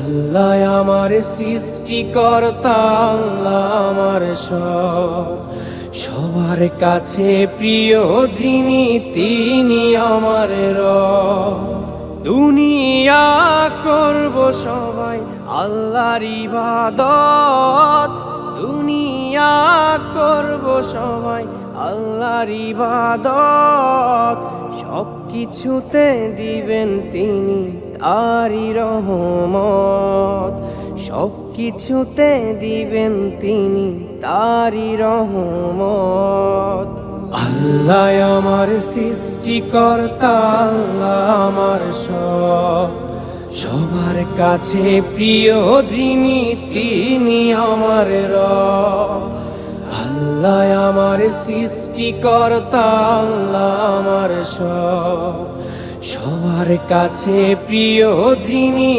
আল্লাহ আমার সৃষ্টিকর্তা, আল্লাহ আমার সব, সবার কাছে প্রিয় যিনি তিনি আমার রব। দুনিয়া করব সবাই আল্লাহর ইবাদত, দুনিয়া করব সবাই আল্লাহর ইবাদত, সব কিছুতে দিবেন তিনি তারই রহমত, সব কিছুতে দিবেন তিনি তারই রহমত। আল্লাহ আমার সৃষ্টিকর্তা, আল্লাহ আমার সব, সবার কাছে প্রিয় যিনি তিনি আমার রব। আল্লাহ আমার সৃষ্টিকর্তা, আল্লাহ আমার সব, সবার কাছে প্রিয় যিনি